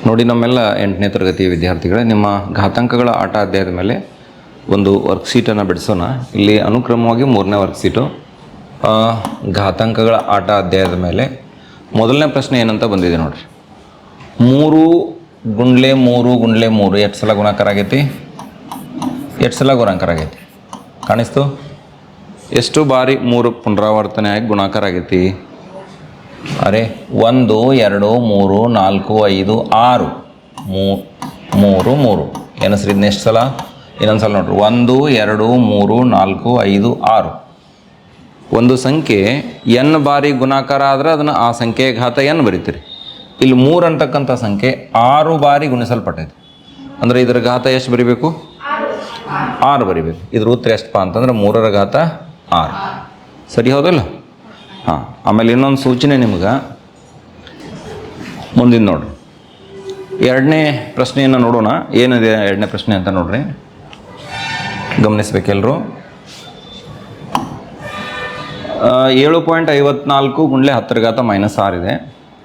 ನೋಡಿ ನಮ್ಮೆಲ್ಲ 8ನೇ ತರಗತಿ ವಿದ್ಯಾರ್ಥಿಗಳೇ, ನಿಮ್ಮ ಘಾತಾಂಕಗಳ ಆಟ ಅಧ್ಯಾಯದ ಮೇಲೆ ಒಂದು ವರ್ಕ್ಶೀಟನ್ನು ಬಿಡಿಸೋಣ. ಇಲ್ಲಿ ಅನುಕ್ರಮವಾಗಿ 3ನೇ ವರ್ಕ್ಶೀಟು ಘಾತಾಂಕಗಳ ಆಟ ಅಧ್ಯಾಯದ ಮೇಲೆ ಮೊದಲನೇ ಪ್ರಶ್ನೆ ಏನಂತ ಬಂದಿದೆ ನೋಡಿರಿ. 3 ಗುಂಡ್ಲೆ 3 ಎಷ್ಟು ಸಲ ಗುಣಾಕಾರ ಆಗೈತಿ? ಎಷ್ಟು ಸಲ ಗುಣಾಕಾರ ಆಗೈತಿ ಕಾಣಿಸ್ತು? ಎಷ್ಟು ಬಾರಿ 3 ಪುನರಾವರ್ತನೆ ಆಗಿ ಗುಣಾಕಾರ ಆಗೈತಿ? ಅರೆ 1 2 3 4 5 6 3 ಏನಸ್ರಿ ಇದನ್ನ ಎಷ್ಟು ಸಲ? ಇನ್ನೊಂದು ಸಲ ನೋಡ್ರಿ. 1 2 3 4 5 6 ಒಂದು ಸಂಖ್ಯೆ n ಬಾರಿ ಗುಣಾಕಾರ ಆದ್ರೆ ಅದನ್ನು ಆ ಸಂಖ್ಯೆಯ ಘಾತ n ಬರೀತೀರಿ. ಇಲ್ಲಿ 3 ಅಂತಕ್ಕಂಥ ಸಂಖ್ಯೆ 6 ಬಾರಿ ಗುಣಿಸಲ್ಪಟ್ಟೈತಿ. ಅಂದರೆ ಇದರ ಘಾತ ಎಷ್ಟು ಬರಿಬೇಕು? 6 ಬರಿಬೇಕು. ಇದ್ರ ಉತ್ತರ ಎಷ್ಟಪ್ಪ ಅಂತಂದ್ರೆ 3ರ ಘಾತ 6. ಸರಿ ಹೌದಲ್ಲ? ಹಾಂ. ಆಮೇಲೆ ಇನ್ನೊಂದು ಸೂಚನೆ ನಿಮ್ಗೆ ಮುಂದಿನ ನೋಡ್ರಿ. 2ನೇ ಪ್ರಶ್ನೆಯನ್ನು ನೋಡೋಣ. ಏನಿದೆ 2ನೇ ಪ್ರಶ್ನೆ ಅಂತ ನೋಡ್ರಿ, ಗಮನಿಸ್ಬೇಕೆಲ್ಲರೂ. 7.54 ಗುಂಡ್ಲೆ 10ರ ಘಾತ -6 ಇದೆ.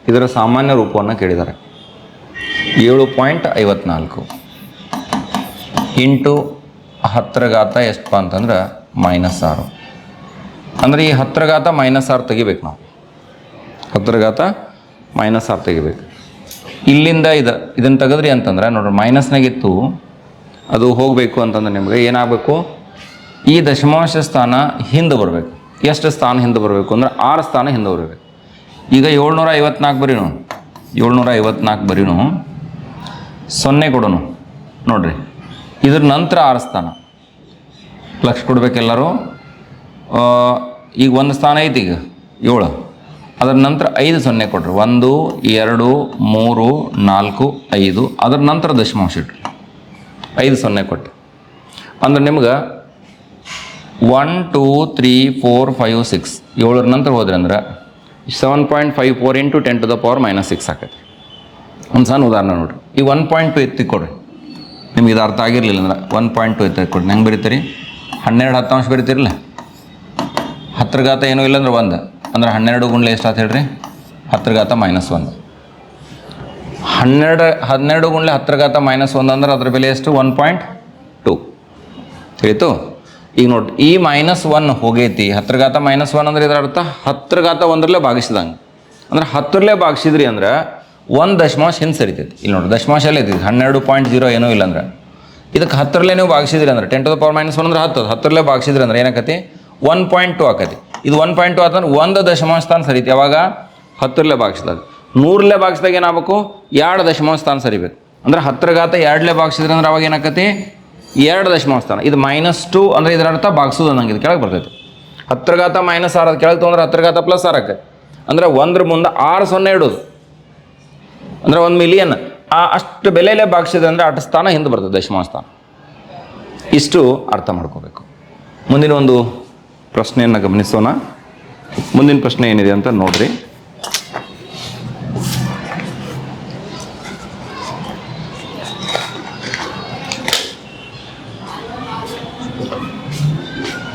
ಇದರ ಸಾಮಾನ್ಯ ರೂಪವನ್ನು ಕೇಳಿದ್ದಾರೆ. 7.54 ಇಂಟು 10ರ ಘಾತ ಎಷ್ಟಪ್ಪ ಅಂತಂದ್ರೆ -6. ಅಂದರೆ ಈ 10ರ ಘಾತ -6 ತೆಗಿಬೇಕು ನಾವು. 10ರ ಘಾತ -6 ತೆಗಿಬೇಕು. ಇಲ್ಲಿಂದ ಇದನ್ನು ತೆಗೆದ್ರಿ ಅಂತಂದ್ರೆ ನೋಡ್ರಿ, ಮೈನಸ್ನಾಗಿತ್ತು ಅದು ಹೋಗಬೇಕು ಅಂತಂದ್ರೆ ನಿಮಗೆ ಏನಾಗಬೇಕು? ಈ ದಶಮಾಂಶ ಸ್ಥಾನ ಹಿಂದೆ ಬರಬೇಕು. ಎಷ್ಟು ಸ್ಥಾನ ಹಿಂದೆ ಬರಬೇಕು ಅಂದ್ರೆ 6 ಸ್ಥಾನ ಹಿಂದೆ ಬರಬೇಕು. ಈಗ 754 ಬರೀನು, 754 ಬರೀನು, 0 ಕೊಡೋನು ನೋಡ್ರಿ. ಇದ್ರ ನಂತರ 6 ಸ್ಥಾನ ಲಕ್ಷ ಕೊಡ್ಬೇಕೆಲ್ಲರೂ. ಈಗ ಒಂದು ಸ್ಥಾನ ಐತಿ, ಈಗ 7. ಅದರ ನಂತರ 5 0 ಕೊಡ್ರಿ. 1 2 3 4 5. ಅದರ ನಂತರ ದಶಮಾಂಶ ಇಟ್ರಿ, 5 0 ಕೊಟ್ಟು. ಅಂದ್ರೆ ನಿಮ್ಗೆ 1 2 3 4 5 6 7ರ ನಂತರ ಹೋದ್ರಿ ಅಂದ್ರೆ 7.54 ಇಂಟು 10⁻⁻6 ಆಕೈತಿ. ಒಂದು ಸಣ್ಣ ಉದಾಹರಣೆ ನೋಡ್ರಿ. ಈ 1.2 ಎತ್ತಿ ಕೊಡ್ರಿ. ನಿಮ್ಗೆ ಇದು ಅರ್ಥ ಆಗಿರಲಿಲ್ಲ ಅಂದ್ರೆ 1.2 ಎತ್ತಿ ಕೊಡ್ರಿ. ಹೆಂಗೆ ಬರೀತೀರಿ? 12 10 ಬರೀತೀರಲ್ಲ. 10ರ ಘಾತ ಏನೂ ಇಲ್ಲ ಅಂದ್ರೆ 1. ಅಂದ್ರೆ 12 ಗುಂಡ್ಲೆ ಎಷ್ಟು ಆತ ಹೇಳ್ರಿ? 10ರ ಘಾತ -1. 12 ಗುಂಡ್ಲೆ 10ರ ಘಾತ -1 ಅಂದ್ರೆ ಅದ್ರ ಬೆಲೆ ಎಷ್ಟು? 1.2 ತಿಳಿತು. ಈಗ ನೋಡಿ, ಈ -1 ಹೋಗೈತಿ. 10ರ ಘಾತ -1 ಅಂದ್ರೆ ಇದರ ಅರ್ಥ 10ರ ಘಾತ 1ರಲ್ಲೇ ಭಾಗಿಸಿದಂಗೆ. ಅಂದ್ರೆ 10ರಲ್ಲೇ ಭಾಗಿಸಿದ್ರಿ ಅಂದ್ರೆ 1 ದಶಮಾಂಶ ಹಿಂದೆ ಸರಿತೈತಿ. ಇಲ್ಲಿ ನೋಡಿ, ದಶಮಾಂಶ ಎಲ್ಲ ಐತಿ. 12.0 ಏನೂ ಇಲ್ಲ ಅಂದ್ರೆ ಇದಕ್ಕೆ 10ರಲ್ಲೇ ನೀವು ಭಾಗಿಸಿದ್ರಿ ಅಂದ್ರೆ 10⁻⁻1 ಅಂದ್ರೆ 10. 10ರಲ್ಲೇ ಭಾಗಿಸಿದ್ರಿ ಅಂದ್ರೆ ಏನಾಕತಿ? 1.2 ಆಕತಿ. ಇದು 1.2 ಆತಂದ್ರೆ 1 ದಶಮಾಂಶ ಸ್ಥಾನ ಸರಿತಿ. ಯಾವಾಗ? 10ರಲ್ಲೇ ಭಾಗಿಸಿದಾಗ. 100ರಲ್ಲೇ ಭಾಗಿಸಿದಾಗ ಏನಾಗಬೇಕು? 2 ದಶಮಾಂಶ ಸ್ಥಾನ ಸರಿಬೇಕು. ಅಂದ್ರೆ 10ರ ಘಾತ 2ಲೇ ಭಾಗಿಸಿದ್ರೆ ಅಂದ್ರೆ ಅವಾಗ ಏನಾಕತಿ? 2 ದಶಮಾಂಶ ಸ್ಥಾನ. ಇದು -2 ಅಂದ್ರೆ ಇದರ ಅರ್ಥ ಭಾಗಿಸೋದು ಅನ್ನಂಗೆ. ಇದು ಕೆಳಗೆ ಬರ್ತೈತಿ. 10ರ ಘಾತ -6 ಅದು ಕೆಳಗೆ ತೊಗೊಂಡ್ರೆ 10ರ ಘಾತ +6 ಆಕೈತಿ. ಅಂದ್ರೆ 1ರ ಮುಂದೆ 6 0 ಇಡೋದು ಅಂದ್ರೆ 1 ಮಿಲಿಯನ್. ಅಷ್ಟು ಬೆಲೆಯಲ್ಲೇ ಭಾಗಿಸಿದ್ರೆ ಅಂದರೆ 8 ಸ್ಥಾನ ಹಿಂದೆ ಬರ್ತದೆ ದಶಮಾಂಶ ಸ್ಥಾನ. ಇಷ್ಟು ಅರ್ಥ ಮಾಡ್ಕೋಬೇಕು. ಮುಂದಿನ ಒಂದು ಪ್ರಶ್ನೆಯನ್ನು ಗಮನಿಸೋಣ. ಮುಂದಿನ ಪ್ರಶ್ನೆ ಏನಿದೆ ಅಂತ ನೋಡ್ರಿ.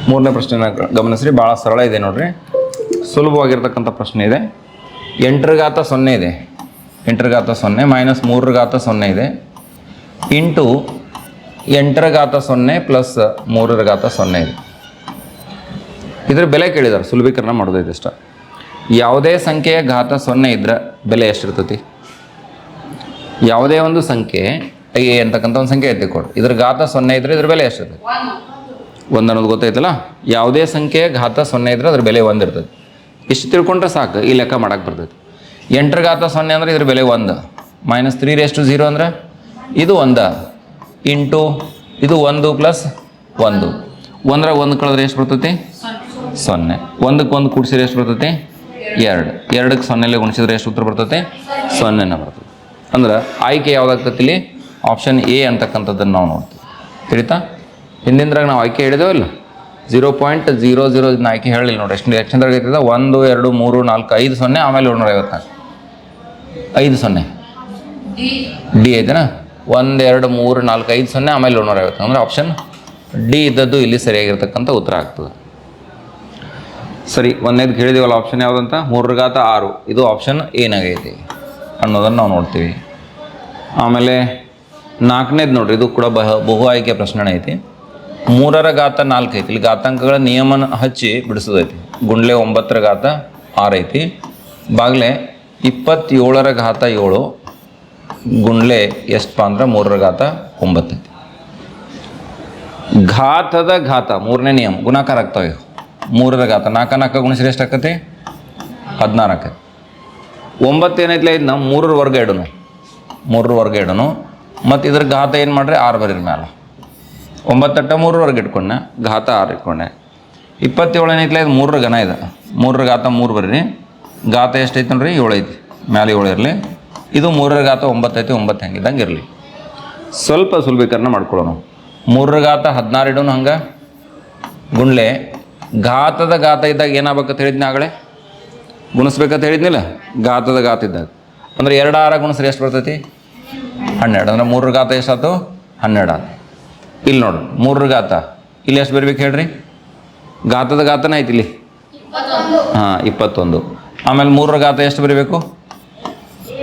ಮೂರನೇ ಪ್ರಶ್ನೆನ ಗಮನಿಸ್ರಿ. ಭಾಳ ಸರಳ ಇದೆ ನೋಡ್ರಿ, ಸುಲಭವಾಗಿರ್ತಕ್ಕಂಥ ಪ್ರಶ್ನೆ ಇದೆ. 8ರ ಘಾತ 0 ಇದೆ. 8ರ ಘಾತ 0 -3ರ ಘಾತ 0 ಇದೆ ಇಂಟು 8ರ ಘಾತ 0 ಪ್ಲಸ್ 3ರ ಘಾತ 0 ಇದೆ. ಇದ್ರ ಬೆಲೆ ಕೇಳಿದಾರೆ. ಸುಲಭೀಕರಣ ಮಾಡೋದೈತೆ ಇಷ್ಟ. ಯಾವುದೇ ಸಂಖ್ಯೆಯ ಘಾತ 0 ಇದ್ರೆ ಬೆಲೆ ಎಷ್ಟಿರ್ತೈತಿ? ಯಾವುದೇ ಒಂದು ಸಂಖ್ಯೆ ಎ ಅಂತಕ್ಕಂಥ ಒಂದು ಸಂಖ್ಯೆ ಐತಿ ಕೊಡ್ರಿ. ಇದ್ರ ಘಾತ 0 ಇದ್ರೆ ಇದ್ರ ಬೆಲೆ ಎಷ್ಟಿರ್ತೈತಿ? 1 ಅನ್ನೋದು ಗೊತ್ತೈತಲ್ಲ. ಯಾವುದೇ ಸಂಖ್ಯೆಯ ಘಾತ 0 ಇದ್ರೆ ಅದ್ರ ಬೆಲೆ 1 ಇರ್ತೈತಿ. ಇಷ್ಟು ತಿಳ್ಕೊಂಡ್ರೆ ಸಾಕು, ಈ ಲೆಕ್ಕ ಮಾಡಕ್ಕೆ ಬರ್ತೈತಿ. 8ರ ಘಾತ 0 ಅಂದ್ರೆ ಇದ್ರ ಬೆಲೆ 1. -3 ಅಂದ್ರೆ ಇದು 1 ಇಂಟು ಇದು 1 ಪ್ಲಸ್ 1. 1ರಾಗ 1 ಕಳೆದ್ರೆ ಎಷ್ಟು ಬರ್ತೈತಿ? 0. 1ಕ್ಕೆ 1 ಕೂಡಿಸಿದ್ರೆ ಎಷ್ಟು ಬರ್ತೈತಿ? 2. 2ಕ್ಕೆ 0ಲೇ ಗುಣಿಸಿದ್ರೆ ಎಷ್ಟು ಉತ್ತರ ಬರ್ತೈತಿ? 0ನೇ ಬರ್ತೈತಿ. ಅಂದ್ರೆ ಆಯ್ಕೆ ಯಾವುದಾಗ್ತೈತಿ? ಇಲ್ಲಿ ಆಪ್ಷನ್ ಎ ಅಂತಕ್ಕಂಥದ್ದನ್ನು ನಾವು ನೋಡ್ತೀವಿ. ತಿಳಿತಾ? ಹಿಂದಿಂದ್ರಾಗ ನಾವು ಆಯ್ಕೆ ಹೇಳಿದೇವೋ ಇಲ್ಲ? 0.00 ಇದನ್ನ ಆಯ್ಕೆ ಹೇಳಿಲ್ಲ ನೋಡಿ. ಎಷ್ಟು ಎಕ್ಸ್ಚಂದ್ರಾಗ ಐತದ? 1 2 3 4 5 0 ಆಮೇಲೆ 754 5 0 ಡಿ ಐತೆನಾ? 1 2 3 4 5 0 ಆಮೇಲೆ 754 ಅಂದರೆ ಆಪ್ಷನ್ ಡಿ ಇದ್ದದ್ದು ಇಲ್ಲಿ ಸರಿಯಾಗಿರ್ತಕ್ಕಂಥ ಉತ್ತರ ಆಗ್ತದೆ. ಸರಿ, ಒಂದೇದು ಕೇಳಿದೀವಲ್ಲ ಆಪ್ಷನ್ ಯಾವುದಂತ? 3ರ ಘಾತ 6 ಇದು ಆಪ್ಷನ್ ಏನಾಗೈತಿ ಅನ್ನೋದನ್ನು ನಾವು ನೋಡ್ತೀವಿ. ಆಮೇಲೆ ನಾಲ್ಕನೇದು ನೋಡ್ರಿ, ಇದು ಕೂಡ ಬಹು ಆಯ್ಕೆ ಪ್ರಶ್ನೆ ಐತಿ. 3ರ ಘಾತ 4 ಐತಿ. ಇಲ್ಲಿ ಘಾತಾಂಕಗಳ ನಿಯಮನ ಹಚ್ಚಿ ಬಿಡಿಸೋದೈತಿ. ಗುಂಡ್ಲೆ 9ರ ಘಾತ 6 ಐತಿ. ಬಾಗ್ಲೆ 27ರ ಘಾತ 7 ಗುಂಡ್ಲೆ ಎಷ್ಟಪ್ಪ ಅಂದ್ರೆ 3ರ ಘಾತ 9 ಐತಿ. ಘಾತದ ಘಾತ 3ನೇ ನಿಯಮ ಗುಣಾಕಾರ ಆಗ್ತಾವೆ. 3ರ ಘಾತ 4 4 ಗುಣಿಸಿದ್ರೆ ಎಷ್ಟು ಆಕತಿ? 16 ಆಕತಿ. 9 ಏನೈತಿಲ್ಲ ಇದನ್ನ 3ರ ವರ್ಗ ಇಡೋನು, 3ರ ವರ್ಗ ಇಡೋನು. ಮತ್ತು ಇದ್ರ ಘಾತ ಏನು ಮಾಡ್ರಿ 6 ಬರೀರಿ ಮ್ಯಾಲೆ. 9 ಅಟ್ಟ 3ರ ವರ್ಗ ಇಟ್ಕೊಂಡೆ, ಘಾತ 6 ಇಟ್ಕೊಂಡೆ. 27 ಏನೈತಿಲ್ಲ ಇದು 3ರ ಘನ ಇದೆ, 3ರ ಘಾತ 3 ಬರೀರಿ. ಘಾತ ಎಷ್ಟೈತೆ ನೋಡ್ರಿ 7 ಐತಿ, ಮ್ಯಾಲೆ 7 ಇರಲಿ. ಇದು 3ರ ಘಾತ 9 ಐತಿ, 9 ಹೆಂಗಿದ್ದಂಗೆ ಇರಲಿ. ಸ್ವಲ್ಪ ಸುಲಭೀಕರಣ ಮಾಡ್ಕೊಳ್ಳೋಣ. 3ರ ಘಾತ 16 ಇಡೋನು ಹಂಗೆ. ಗುಂಡ್ಲೆ ಘಾತದ ಘಾತ ಇದ್ದಾಗ ಏನಾಗಬೇಕಂತ ಹೇಳಿದ್ನಿ ಆಗಲೇ, ಗುಣಿಸ್ಬೇಕಂತ ಹೇಳಿದ್ನಿಲ್ಲ. ಘಾತದ ಘಾತ ಇದ್ದಾಗ ಅಂದ್ರೆ 2 6 ಗುಣಿಸ್ರೆ ಎಷ್ಟು ಬರ್ತೈತಿ? 12. ಅಂದ್ರೆ 3ರ ಘಾತ ಎಷ್ಟಾಯ್ತು? 12 ಆಯ್ತು. ಇಲ್ಲಿ ನೋಡ್ರಿ 3ರ ಘಾತ ಇಲ್ಲಿ ಎಷ್ಟು ಬರಿಬೇಕು ಹೇಳ್ರಿ? ಘಾತದ ಘಾತನೇ ಐತಿ ಇಲ್ಲಿ, ಹಾಂ 21. ಆಮೇಲೆ 3ರ ಘಾತ ಎಷ್ಟು ಬರಿಬೇಕು?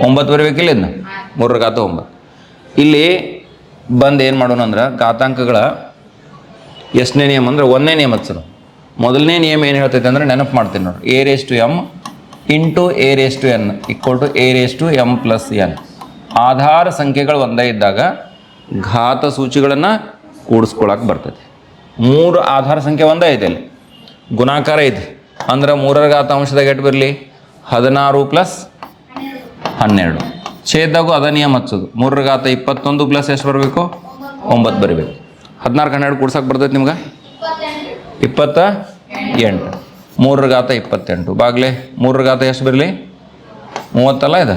9 ಬರಿಬೇಕಿಲ್ಲ ಇದನ್ನ, 3ರ ಘಾತ 9. ಇಲ್ಲಿ ಬಂದು ಏನು ಮಾಡೋಣ ಅಂದ್ರೆ ಘಾತಾಂಕಗಳ ಎಷ್ಟನೇ ನಿಯಮ ಅಂದ್ರೆ 1ನೇ ನಿಯಮ ಹಚ್ಚೋದು. ಮೊದಲನೇ ನಿಯಮ ಏನು ಹೇಳ್ತೈತೆ ಅಂದರೆ ನೆನಪು ಮಾಡ್ತೀನಿ ನೋಡ್ರಿ, a⁻m into a⁻n equal to a⁻m+n. ಆಧಾರ ಸಂಖ್ಯೆಗಳು ಒಂದೇ ಇದ್ದಾಗ ಘಾತ ಸೂಚಿಗಳನ್ನು ಕೂಡಿಸ್ಕೊಳಕ್ಕೆ ಬರ್ತೈತಿ. 3 ಆಧಾರ ಸಂಖ್ಯೆ ಒಂದೇ ಐತೆ, ಅಲ್ಲಿ ಗುಣಾಕಾರ ಐತಿ ಅಂದ್ರೆ 3ರ ಘಾತ ಅಂಶದಾಗ ಎಷ್ಟು ಬರಲಿ? 16 + 12. ಛೇದಾಗೂ ಅದ ನಿಯಮ ಹಚ್ಚೋದು. 3ರ ಘಾತ 21 ಪ್ಲಸ್ ಎಷ್ಟು ಬರಬೇಕು? 9 ಬರಿಬೇಕು. 16 12 ಕೂಡ್ಸಕ್ಕೆ ಬರ್ತೈತಿ ನಿಮ್ಗೆ 28. 3ರ ಘಾತ 28 ಬಾಗ್ಲೆ 3ರ ಘಾತ ಎಷ್ಟು ಬರಲಿ? 30 ಅಲ್ಲ ಇದು.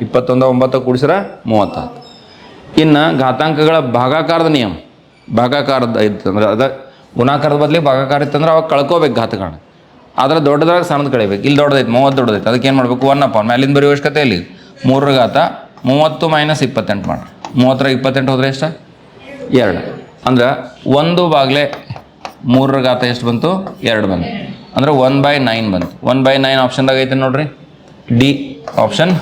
21 9 ಕೂಡಿಸ್ರೆ 30. ಇನ್ನು ಘಾತಾಂಕಗಳ ಭಾಗಾಕಾರದ ನಿಯಮ, ಭಾಗಾಕಾರದ ಇತ್ತಂದ್ರೆ ಅದ ಗುಣಾಕಾರದ ಬದಲಿ ಭಾಗಾಕಾರ ಇತ್ತಂದ್ರೆ ಅವಾಗ ಕಳ್ಕೋಬೇಕು ಘಾತಗಳನ್ನ. ಆದರೆ ದೊಡ್ಡದಾಗ ಸಣ್ಣದು ಕಳಿಬೇಕು. ಇಲ್ಲಿ ದೊಡ್ಡದೈತೆ 30 ದೊಡ್ಡದೈತೆ, ಅದಕ್ಕೆ ಏನು ಮಾಡಬೇಕು? 1/, ಮ್ಯಾಲಿಂದ ಬರೀ ಅವಶ್ಯಕತೆ ಇಲ್ಲಿ. 3ರ ಘಾತ 30 - 28 ಮಾಡಿ. 30ರ 28 ಹೋದರೆ ಎಷ್ಟು? 2. ಅಂದ್ರೆ 1/3ರ ಘಾತ ಎಷ್ಟು ಬಂತು? 2 ಬಂತು. ಅಂದ್ರೆ 1/9 ಬಂತು. 1/9 ಆಪ್ಷನ್ದಾಗ ಐತೆ ನೋಡ್ರಿ, ಡಿ ಆಪ್ಷನ್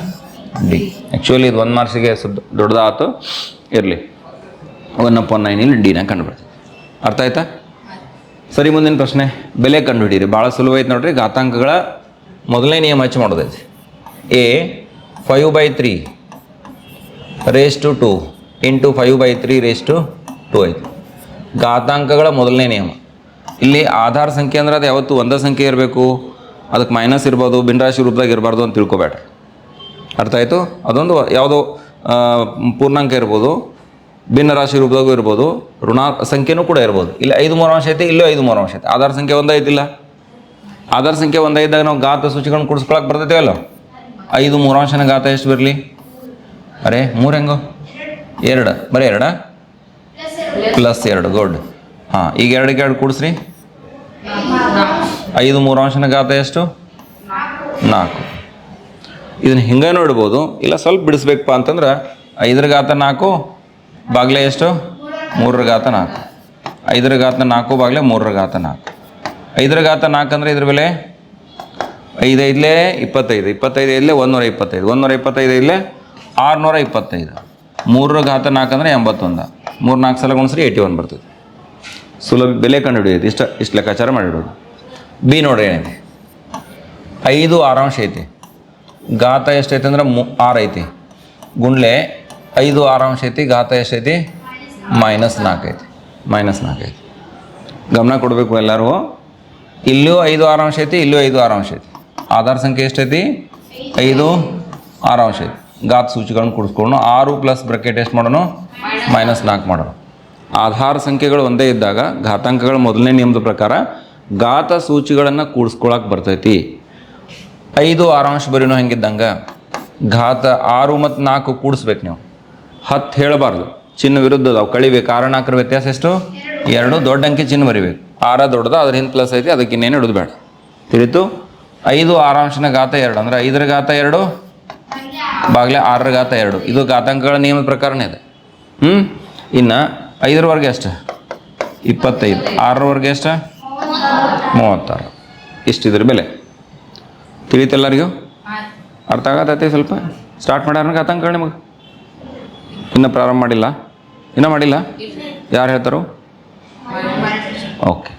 ಡಿ. ಆ್ಯಕ್ಚುಲಿ ಇದು 1 ಮಾರ್ಕ್ಸಿಗೆ ದೊಡ್ಡದಾಯ್ತು, ಇರಲಿ. 1/9 ಇಲ್ಲಿ ಡಿನ ಕಂಡುಬಿಡ್ತೀವಿ. ಅರ್ಥ ಆಯ್ತಾ? ಸರಿ, ಮುಂದಿನ ಪ್ರಶ್ನೆ ಬೆಲೆ ಕಂಡುಹಿಡೀರಿ. ಭಾಳ ಸುಲಭ ಐತೆ ನೋಡ್ರಿ. ಘಾತಾಂಕಗಳ ಮೊದಲನೇ ನಿಯಮ ಹಚ್ಚಿ ಮಾಡೋದೈತಿ. a 5/3 raised to 2 into 5/3 raised to 2 ಐತಿ. ಘಾತಾಂಕಗಳ ಮೊದಲನೇ ನಿಯಮ. ಇಲ್ಲಿ ಆಧಾರ ಸಂಖ್ಯೆ ಅಂದ್ರೆ ಅದು ಯಾವತ್ತು ಒಂದೇ ಸಂಖ್ಯೆ ಇರಬೇಕು, ಅದಕ್ಕೆ ಮೈನಸ್ ಇರ್ಬೋದು, ಭಿನ್ನರಾಶಿ ರೂಪದಾಗ ಇರಬಾರ್ದು ಅಂತ ತಿಳ್ಕೊಬೇಡ್ರಿ. ಅರ್ಥ ಆಯಿತು? ಅದೊಂದು ಯಾವುದೋ ಪೂರ್ಣಾಂಕ ಇರ್ಬೋದು, ಭಿನ್ನರಾಶಿ ರೂಪದಾಗೂ ಇರ್ಬೋದು, ಋಣ ಸಂಖ್ಯೆನೂ ಕೂಡ ಇರ್ಬೋದು. ಇಲ್ಲಿ 5 3 ಅಂಶ ಐತಿ, ಇಲ್ಲೂ 5 3 ಅಂಶ ಐತಿ. ಆಧಾರ ಸಂಖ್ಯೆ ಒಂದೇ ಐತಿಲ್ಲ. ಆಧಾರ ಸಂಖ್ಯೆ ಒಂದೇ ಇದ್ದಾಗ ನಾವು ಘಾತ ಸೂಚಿಗಳನ್ನು ಕೂಡಿಸ್ಕೊಳಕ್ಕೆ ಬರ್ತೈತೆ ಅಲ್ಲ. 5 3 ಅಂಶನ ಘಾತ ಎಷ್ಟು ಬರಲಿ? ಅರೆ 3 ಹೆಂಗೋ? 2 ಬರೀ 2 +2 ಗುಡ್. ಹಾಂ, ಈಗ 2ಕ್ಕೆ 2 ಕೂಡಿಸ್ರಿ. 5 3 ಅಂಶನ ಘಾತ ಎಷ್ಟು? 4. ಇದನ್ನು ಹಿಂಗೆ ನೋಡ್ಬೋದು. ಇಲ್ಲ ಸ್ವಲ್ಪ ಬಿಡಿಸ್ಬೇಕಪ್ಪ ಅಂತಂದ್ರೆ 5ರ ಘಾತ 4 ಬಾಗ್ಲೆ ಎಷ್ಟು? 3ರ ಘಾತ 4. 5ರ ಘಾತ 4 ಬಾಗ್ಲೆ 3ರ ಘಾತ 4. 5ರ ಘಾತ 4 ಅಂದರೆ ಇದ್ರ ಬೆಲೆ 5 5 25, 25 5 125, 125 ಇಲ್ಲೇ 625. 3ರ ಘಾತ 4 ಅಂದರೆ 81. 3 4 ಸಲ ಗುಣಿಸ್ರಿ 81 ಬರ್ತದೆ. ಸುಲಭ ಬೆಲೆ ಕಂಡು ಹಿಡಿಯೋದು. ಇಷ್ಟು ಲೆಕ್ಕಾಚಾರ ಮಾಡಿಡೋದು. ಬಿ ನೋಡ್ರಿ ಏನೈತಿ? 5 6 ಅಂಶ ಐತಿ. ಘಾತ ಎಷ್ಟೈತಿ ಅಂದ್ರೆ 6 ಐತಿ. ಗುಂಡ್ಲೆ 5 6 ಅಂಶ ಐತಿ. ಘಾತ ಎಷ್ಟೈತಿ? -4 ಐತಿ. -4 ಐತಿ. ಗಮನ ಕೊಡಬೇಕು ಎಲ್ಲರೂ. ಇಲ್ಲೂ 5 6 ಅಂಶ ಐತಿ, ಇಲ್ಲೂ 5 6 ಅಂಶ ಐತಿ. ಆಧಾರ ಸಂಖ್ಯೆ ಎಷ್ಟೈತಿ? 5 6 ಅಂಶ ಐತಿ. ಘಾತ ಸೂಚಿಗಳನ್ನು ಕೂಡಿಸ್ಕೊಂಡು 6 ಪ್ಲಸ್ ಬ್ರಾಕೆಟ್ ಎಷ್ಟು ಮಾಡೋಣ? -4 ಮಾಡೋಣ. ಆಧಾರ ಸಂಖ್ಯೆಗಳು ಒಂದೇ ಇದ್ದಾಗ ಘಾತಾಂಕಗಳ ಮೊದಲನೇ ನಿಯಮದ ಪ್ರಕಾರ ಘಾತ ಸೂಚಿಗಳನ್ನು ಕೂಡಿಸ್ಕೊಳಕ್ಕೆ ಬರ್ತೈತಿ. 5 6 ಅಂಶ ಬರೀನೋ ಹೆಂಗಿದ್ದಂಗೆ ಘಾತ 6 ಮತ್ತು 4 ಕೂಡಿಸ್ಬೇಕು ನೀವು. 10 ಹೇಳಬಾರ್ದು, ಚಿಹ್ನ ವಿರುದ್ಧ ಅದಾವು, ಕಳಿಬೇಕು. 6 4 ವ್ಯತ್ಯಾಸ ಎಷ್ಟು? 2. ದೊಡ್ಡ ಅಂಕಿ ಚಿಹ್ನೆ ಬರಿಬೇಕು. 6 ದೊಡ್ಡದ, ಅದ್ರ ಹಿಂದೆ ಪ್ಲಸ್ ಐತಿ, ಅದಕ್ಕೆ ಇನ್ನೇನು ಇಡೋದು ಬೇಡ. ತಿಳಿತು? 5 6 ಅಂಶನ ಘಾತ 2 ಅಂದರೆ 5ರ ಘಾತ 2 ಬಾಗ್ಲೆ 6ರ ಘಾತ 2. ಇದು ಘಾತಾಂಕಗಳ ನಿಯಮದ ಪ್ರಕಾರನೇ ಇದೆ. ಇನ್ನು 5ರ ವರ್ಗ ಎಷ್ಟು? 25. 6ರ ವರ್ಗ ಎಷ್ಟು? 36. ಇಷ್ಟಿದ್ರ ಬೆಲೆ. ತಿಳಿತೆಲ್ಲರಿಗೂ? ಅರ್ಥ ಆಗತ್ತೈತಿ? ಸ್ವಲ್ಪ ಸ್ಟಾರ್ಟ್ ಮಾಡ್ಯಾರ ಘಾತಾಂಕಗಳು ನಿಮಗೆ? ಇನ್ನೂ ಪ್ರಾರಂಭ ಮಾಡಿಲ್ಲ? ಇನ್ನೂ ಮಾಡಿಲ್ಲ? ಯಾರು ಹೇಳ್ತಾರೋ? ಓಕೆ,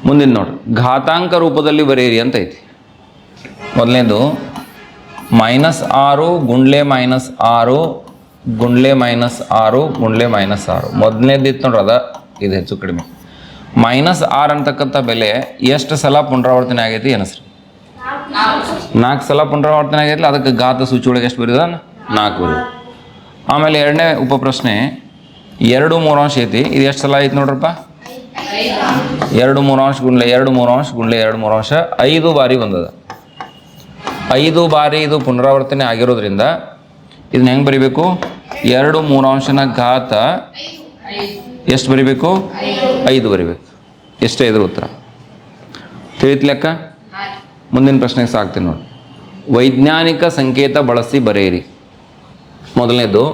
ಮುಂದಿನ ನೋಡಿ, ಘಾತಾಂಕ ರೂಪದಲ್ಲಿ ಬರೆಯಿರಿ ಅಂತ ಐತಿ. ಮೊದಲನೇದು -6 ಗುಂಡ್ಲೆ -6 ಗುಂಡ್ಲೆ -6 ಗುಂಡ್ಲೆ -6. ಮೊದಲನೇದು ಇತ್ತು ನೋಡ್ರಿ, ಇದು ಹೆಚ್ಚು ಕಡಿಮೆ. -6 ಅಂತಕ್ಕಂಥ ಬೆಲೆ ಎಷ್ಟು ಸಲ ಪುನರಾವರ್ತನೆ ಆಗೈತಿ ಅನಿಸ್ರಿ? 4 ಸಲ ಪುನರಾವರ್ತನೆ ಆಗೈತಿಲ್ಲ, ಅದಕ್ಕೆ ಘಾತ ಸೂಚಿ ಒಳಗೆ ಎಷ್ಟು ಬರೀದ? 4 ಬರೀದ. ಆಮೇಲೆ ಎರಡನೇ ಉಪಪ್ರಶ್ನೆ 2 3 ಐತಿ. ಇದು ಎಷ್ಟು ಸಲ ಐತಿ ನೋಡ್ರಪ್ಪ? 2 3 ಗುಂಡ್ಲೆ 2 3 ಗುಂಡ್ಲೆ 2 3 5 ಬಾರಿ ಬಂದದ. 5 ಬಾರಿ ಇದು ಪುನರಾವರ್ತನೆ ಆಗಿರೋದ್ರಿಂದ ಇದನ್ನ ಹೆಂಗೆ ಬರಿಬೇಕು? 2 3 ಘಾತ ಎಷ್ಟು ಬರಿಬೇಕು? 5 ಬರಿಬೇಕು. ಎಷ್ಟೇ ಇದ್ರ ಉತ್ತರ ತಿಳಿತ್ ಲೆಕ್ಕ. ಮುಂದಿನ ಪ್ರಶ್ನೆಗೆ ಸಾಕ್ತೀನಿ ನೋಡಿ. ವೈಜ್ಞಾನಿಕ ಸಂಕೇತ ಬಳಸಿ ಬರೆಯಿರಿ. ಮೊದಲನೇದು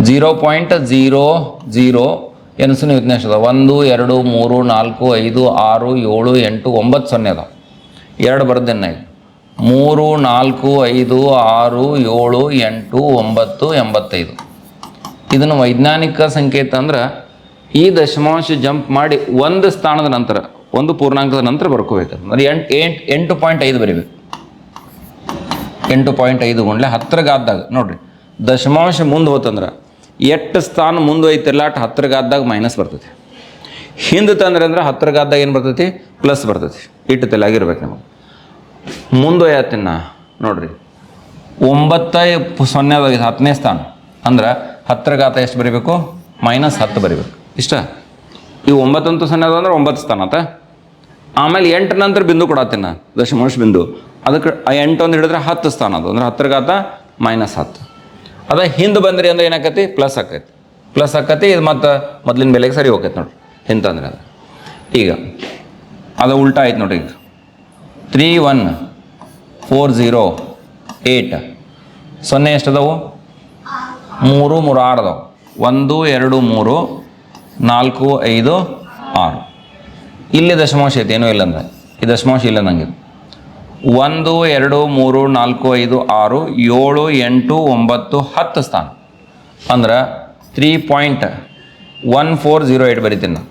0.00 ಎನಸಿನ ವಿಜ್ಞಾನ ಅದ. 1 2 3 4 5 6 7 8 9 0 ಅದಾವ. 2 ಬರ್ದೇನೆ. 3 4 5 6 7 8 9 85. ಇದನ್ನು ವೈಜ್ಞಾನಿಕ ಸಂಕೇತ ಅಂದ್ರೆ ಈ ದಶಮಾಂಶ ಜಂಪ್ ಮಾಡಿ ಒಂದು ಸ್ಥಾನದ ನಂತರ, ಒಂದು ಪೂರ್ಣಾಂಕದ ನಂತರ ಬರ್ಕೋಬೇಕು. ಅಂದ್ರೆ 8.5 ಬರೀಬೇಕು. 8.5 ಗುಂಡ್ಲೆ 10 ಘಾತದಾಗ ನೋಡ್ರಿ, ದಶಮಾಂಶ ಮುಂದೆ ಹೋತಂದ್ರೆ ಎಷ್ಟು ಸ್ಥಾನ ಮುಂದೆ ಐತಿರಲ್ಲ ಅಟ್ 10 ಘಾತದಾಗ ಮೈನಸ್ ಬರ್ತೈತಿ. ಹಿಂದೆ ತಂದ್ರೆ ಅಂದ್ರೆ 10 ಘಾತದಾಗ ಏನು ಬರ್ತೈತಿ? ಪ್ಲಸ್ ಬರ್ತೈತಿ. ಇಟ್ಟು ತಲೆಯಾಗಿರ್ಬೇಕು ನಮಗೆ. ಮುಂದೆ ಯಾತಿನ ನೋಡ್ರಿ, 9 0 10ನೇ ಸ್ಥಾನ ಅಂದ್ರೆ 10 ಘಾತ ಎಷ್ಟು ಬರೀಬೇಕು? -10 ಬರೀಬೇಕು. ಇಷ್ಟ. ಈ 9 ಅಂತೂ 0 ಅಂದ್ರೆ 9 ಸ್ಥಾನ ಆತ. ಆಮೇಲೆ 8 ನಂತರ ಬಿಂದು ಕೊಡತ್ತೀನಿ, ದಶಮಾಂಶ ಬಿಂದು. ಅದಕ್ಕೆ 8 ಒಂದು ಹಿಡಿದ್ರೆ 10 ಸ್ಥಾನ ಅದು, ಅಂದ್ರೆ 10 ಘಾತ -10. ಅದ ಹಿಂದೆ ಬಂದ್ರಿ ಅಂದ್ರೆ ಏನಾಕತಿ? ಪ್ಲಸ್ ಆಕೈತಿ. ಪ್ಲಸ್ ಆಕತಿ. ಇದು ಮತ್ತು ಮೊದಲಿನ ಬೆಲೆಗೆ ಸರಿ ಹೋಗೈತೆ ನೋಡ್ರಿ. ಹಿಂತಂದ್ರೆ ಅದು ಈಗ ಅದು ಉಲ್ಟಾ ಆಯ್ತು ನೋಡ್ರಿ. ಈಗ 3 1 4 0 8 0 ಎಷ್ಟದವು? 3 3 6 ಅದಾವೆ. 1 2 3 4 5 6. ಇಲ್ಲಿ ದಶಮಾಂಶ ಐತಿ, ಏನೂ ಇಲ್ಲ ಅಂದ್ರೆ ಈ ದಶಮಾಂಶ ಇಲ್ಲ ನಂಗೆ. 1 2 3 4 5 6 7 8 9 10 ಸ್ಥಾನ ಅಂದ್ರೆ 3.1408 ಬರಿತೀನಿ ನಾನು.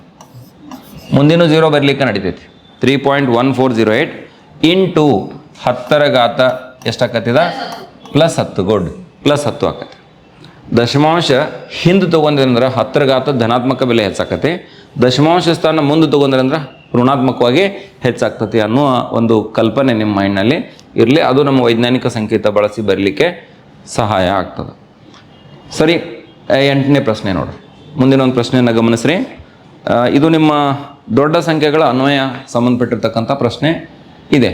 ಮುಂದಿನ 0 ಬರಲಿಕ್ಕೆ ನಡಿತೈತಿ. 3.1408 ಇಂಟು 10 ಘಾತ ಎಷ್ಟಾಕತ್ತಿದ? +10. ಗುಡ್, +10 ಆಕತಿ. ದಶಮಾಂಶ ಹಿಂದೆ ತೊಗೊಂಡ್ರಿ ಅಂದ್ರೆ 10 ಘಾತ ಧನಾತ್ಮಕ ಬೆಲೆ ಹೆಚ್ಚಾಕತಿ. ದಶಮಾಂಶ ಸ್ಥಾನ ಮುಂದೆ ತೊಗೊಂಡ್ರಿ ಅಂದ್ರೆ ಋಣಾತ್ಮಕವಾಗಿ ಹೆಚ್ಚಾಗ್ತತಿ ಅನ್ನೋ ಒಂದು ಕಲ್ಪನೆ ನಿಮ್ಮ ಮೈಂಡ್ನಲ್ಲಿ ಇರಲಿ. ಅದು ನಮ್ಮ ವೈಜ್ಞಾನಿಕ ಸಂಕೇತ ಬಳಸಿ ಬರಲಿಕ್ಕೆ ಸಹಾಯ ಆಗ್ತದೆ. ಸರಿ, 8ನೇ ಪ್ರಶ್ನೆ ನೋಡ್ರಿ. ಮುಂದಿನ ಒಂದು ಪ್ರಶ್ನೆಯನ್ನು ಗಮನಿಸ್ರಿ. ಇದು ನಿಮ್ಮ ದೊಡ್ಡ ಸಂಖ್ಯೆಗಳ ಅನ್ವಯ ಸಂಬಂಧಪಟ್ಟಿರ್ತಕ್ಕಂಥ ಪ್ರಶ್ನೆ ಇದೆ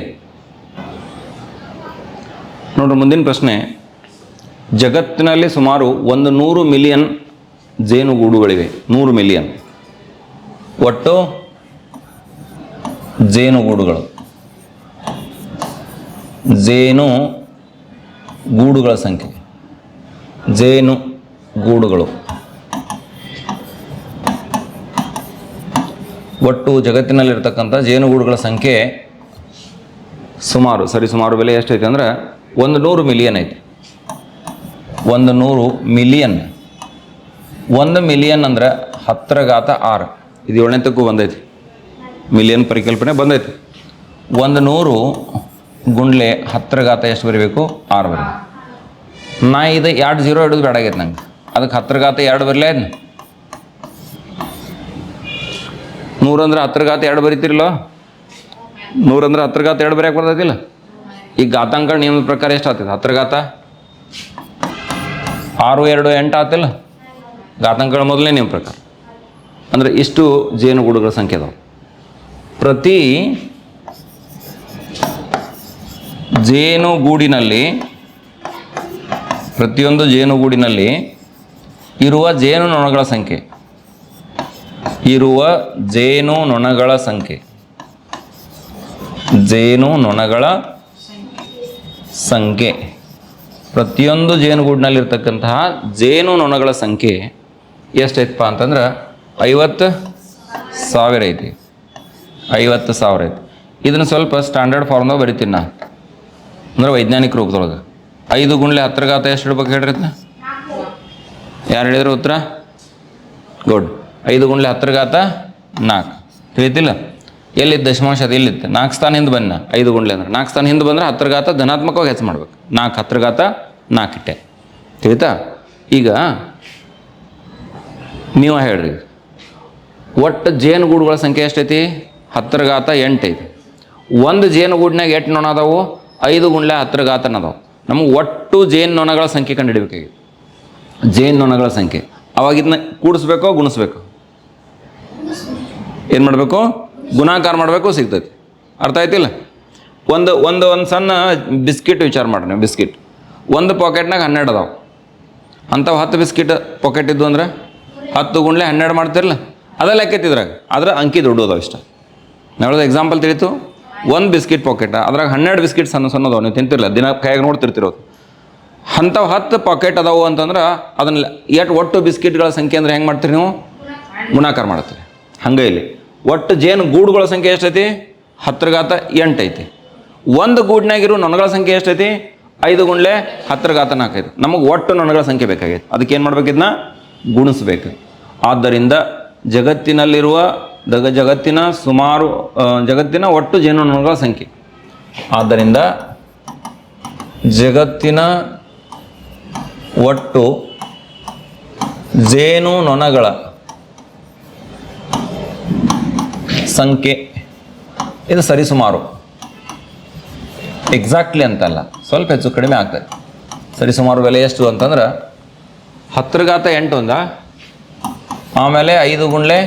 ನೋಡ್ರಿ. ಮುಂದಿನ ಪ್ರಶ್ನೆ, ಜಗತ್ತಿನಲ್ಲಿ ಸುಮಾರು 100 ಮಿಲಿಯನ್ ಜೇನುಗೂಡುಗಳಿವೆ. 100 ಮಿಲಿಯನ್ ಒಟ್ಟು ಜೇನುಗೂಡುಗಳು. ಜೇನುಗೂಡುಗಳ ಸಂಖ್ಯೆ, ಜೇನುಗೂಡುಗಳು ಒಟ್ಟು ಜಗತ್ತಿನಲ್ಲಿರ್ತಕ್ಕಂಥ ಜೇನುಗೂಡುಗಳ ಸಂಖ್ಯೆ ಸುಮಾರು ಸರಿಸುಮಾರು ಬೆಲೆ ಎಷ್ಟೈತೆ ಅಂದ್ರೆ 100 ಮಿಲಿಯನ್ ಐತಿ. 100 ಮಿಲಿಯನ್. 1 ಮಿಲಿಯನ್ ಅಂದ್ರೆ 10 ಘಾತ 6. ಇದು 7ನೇತಕ್ಕೂ ಬಂದೈತಿ. ಮಿಲಿಯನ್ ಪರಿಕಲ್ಪನೆ ಬಂದೈತಿ. 100 ಗುಂಡ್ಲೆ 10 ಘಾತ ಎಷ್ಟು ಬರೀಬೇಕು? 6 ಬರೀಬೇಕು. ನಾ ಇದು 2 0 ಹಿಡಿದು ಬೇಡಾಗೈತೆ ನಂಗೆ. ಅದಕ್ಕೆ 10 ಘಾತ 2 ಬರಲೇ ಅದನ್ನ 100 ಅಂದ್ರೆ 10 ಘಾತ 2 ಬರೀತಿರಲ್ಲ. 100 ಅಂದ್ರೆ 10 ಘಾತ 2 ಬರೆಯಕ್ಕೆ ಬರ್ತೈತಿಲ್ಲ. ಈಗ ಘಾತಾಂಕ ನಿಯಮದ ಪ್ರಕಾರ ಎಷ್ಟು ಆಗ್ತೈತೆ? 10 ಘಾತ 6 2 8 ಆತಿಲ್ಲ ಘಾತಾಂಕಗಳ ಮೊದಲನೇ ನಿಯಮ ಪ್ರಕಾರ. ಅಂದರೆ ಇಷ್ಟು ಜೇನುಗೂಡುಗಳ ಸಂಖ್ಯೆ ಅದಾವೆ. ಪ್ರತಿ ಜೇನುಗೂಡಿನಲ್ಲಿ, ಪ್ರತಿಯೊಂದು ಜೇನುಗೂಡಿನಲ್ಲಿ ಇರುವ ಜೇನುನೊಣಗಳ ಸಂಖ್ಯೆ, ಇರುವ ಜೇನುನೊಣಗಳ ಸಂಖ್ಯೆ, ಜೇನುನೊಣಗಳ ಸಂಖ್ಯೆ, ಪ್ರತಿಯೊಂದು ಜೇನುಗೂಡಿನಲ್ಲಿರ್ತಕ್ಕಂತಹ ಜೇನುನೊಣಗಳ ಸಂಖ್ಯೆ ಎಷ್ಟೈತಪ್ಪ ಅಂತಂದ್ರೆ 50,000 ಐತಿ. 50,000 ಐತಿ. ಇದನ್ನು ಸ್ವಲ್ಪ ಸ್ಟ್ಯಾಂಡರ್ಡ್ ಫಾರ್ಮ್ದಾಗ ಬರಿತೀನಿ ನಾ, ಅಂದ್ರೆ ವೈಜ್ಞಾನಿಕ ರೂಪದೊಳಗೆ. 5 ಗುಂಡ್ಲೆ 10 ಘಾತ ಎಷ್ಟು ಇಡ್ಬೇಕು ಹೇಳ್ರಿ? ಯಾರು ಹೇಳಿದ್ರು ಉತ್ತರ? ಗುಡ್. 5 ಗುಂಡ್ಲೆ 10 ಘಾತ 4 ತಿಳಿತಿಲ್ಲ? ಎಲ್ಲಿತ್ತು ದಶಮಾಂಶ? ಅದು ಎಲ್ಲಿತ್ತು? 4 ಸ್ಥಾನ ಹಿಂದೆ ಬನ್ನ 5 ಗುಂಡ್ಲೆ ಅಂದ್ರೆ 4 ಸ್ಥಾನ ಹಿಂದೆ ಬಂದ್ರೆ 10 ಘಾತ ಧನಾತ್ಮಕವಾಗಿ ಹೆಚ್ಚು ಮಾಡ್ಬೇಕು. 4 10 ಘಾತ 4 ಇಟ್ಟೆ ತಿಳಿತಾ? ಈಗ ನೀವು ಹೇಳ್ರಿ, ಒಟ್ಟು ಜೇನುಗೂಡುಗಳ ಸಂಖ್ಯೆ ಎಷ್ಟೈತಿ? 10 ಘಾತ 8 ಐತಿ. ಒಂದು ಜೇನುಗೂಡಿನಾಗ 8 ನೊಣ ಅದಾವು, 5 ಗುಂಡ್ಲೆ 10 ಘಾತ ಅದಾವು. ನಮಗೆ ಒಟ್ಟು ಜೇನು ನೊಣಗಳ ಸಂಖ್ಯೆ ಕಂಡುಹಿಡಬೇಕಾಗಿದೆ. ಜೇನು ನೊಣಗಳ ಸಂಖ್ಯೆ ಅವಾಗ ಇದನ್ನ ಕೂಡಿಸ್ಬೇಕೋ ಗುಣಿಸ್ಬೇಕು? ಏನು ಮಾಡಬೇಕು? ಗುಣಾಕಾರ ಮಾಡಬೇಕು, ಸಿಗ್ತೈತಿ. ಅರ್ಥ ಆಯ್ತಿಲ್ಲ? ಒಂದು ಸಣ್ಣ ಬಿಸ್ಕಿಟ್ ವಿಚಾರ ಮಾಡ್ರಿ ನೀವು. ಬಿಸ್ಕಿಟ್ ಒಂದು ಪಾಕೆಟ್ನಾಗ 12 ಅದಾವೆ. ಅಂಥವು 10 ಬಿಸ್ಕಿಟ್ ಪಾಕೆಟ್ ಇದ್ದು ಅಂದ್ರೆ 10 ಗುಂಡ್ಲೆ 12 ಮಾಡ್ತಿರಲ್ಲ, ಅದ ಲೆಕ್ಕೆತ್ತಿದ್ರಾಗ ಅದ್ರ ಅಂಕಿ ದೊಡ್ಡ ಅದಾವೆ ಇಷ್ಟ. ನಾಳೆ ಎಕ್ಸಾಂಪಲ್ ತಿಳಿತು. ಒಂದು ಬಿಸ್ಕಿಟ್ ಪಾಕೆಟ್ ಅದ್ರಾಗ 12 ಬಿಸ್ಕಿಟ್ ಸಣ್ಣದವು, ನೀವು ತಿಂತಿರಲ್ಲ, ದಿನ ಕೈಯಾಗ ನೋಡ್ತಿರ್ತಿರೋದು. ಅಂಥವು 10 ಪಾಕೆಟ್ ಅದಾವು ಅಂತಂದ್ರೆ ಅದನ್ನ ಒಟ್ಟು ಬಿಸ್ಕಿಟ್ಗಳ ಸಂಖ್ಯೆ ಅಂದ್ರೆ ಹೆಂಗೆ ಮಾಡ್ತೀರಿ ನೀವು? ಗುಣಾಕಾರ ಮಾಡ್ತೀರಿ. ಹಂಗೆ ಇಲ್ಲಿ ಒಟ್ಟು ಜೇನು ಗೂಡುಗಳ ಸಂಖ್ಯೆ ಎಷ್ಟೈತಿ? 10 ಘಾತ 8 ಐತಿ. ಒಂದು ಗೂಡಿನಾಗಿರೋ ನೊಣಗಳ ಸಂಖ್ಯೆ ಎಷ್ಟೈತಿ? 5 ಗುಂಡ್ಲೆ 10 ಘಾತ 4 ಐತಿ. ನಮಗೆ ಒಟ್ಟು ನೊಣಗಳ ಸಂಖ್ಯೆ ಬೇಕಾಗೈತೆ. ಅದಕ್ಕೆ ಏನು ಮಾಡ್ಬೇಕು? ಇದನ್ನ ಗುಣಿಸ್ಬೇಕು. ಆದ್ದರಿಂದ ಜಗತ್ತಿನಲ್ಲಿರುವ ಜಗತ್ತಿನ ಒಟ್ಟು ಜೇನುನೊಣಗಳ ಸಂಖ್ಯೆ, ಆದ್ದರಿಂದ ಜಗತ್ತಿನ ಒಟ್ಟು ಜೇನುನೊಣಗಳ ಸಂಖ್ಯೆ ಇದು ಸರಿಸುಮಾರು, ಎಕ್ಸಾಕ್ಟ್ಲಿ ಅಂತಲ್ಲ, ಸ್ವಲ್ಪ ಹೆಚ್ಚು ಕಡಿಮೆ ಆಗ್ತದೆ. ಸರಿಸುಮಾರು ಬೆಲೆ ಎಷ್ಟು ಅಂತಂದ್ರೆ 10 ಘಾತ 8 ಒಂದ, ಆಮೇಲೆ 5 ಗುಂಡ್ಲೆ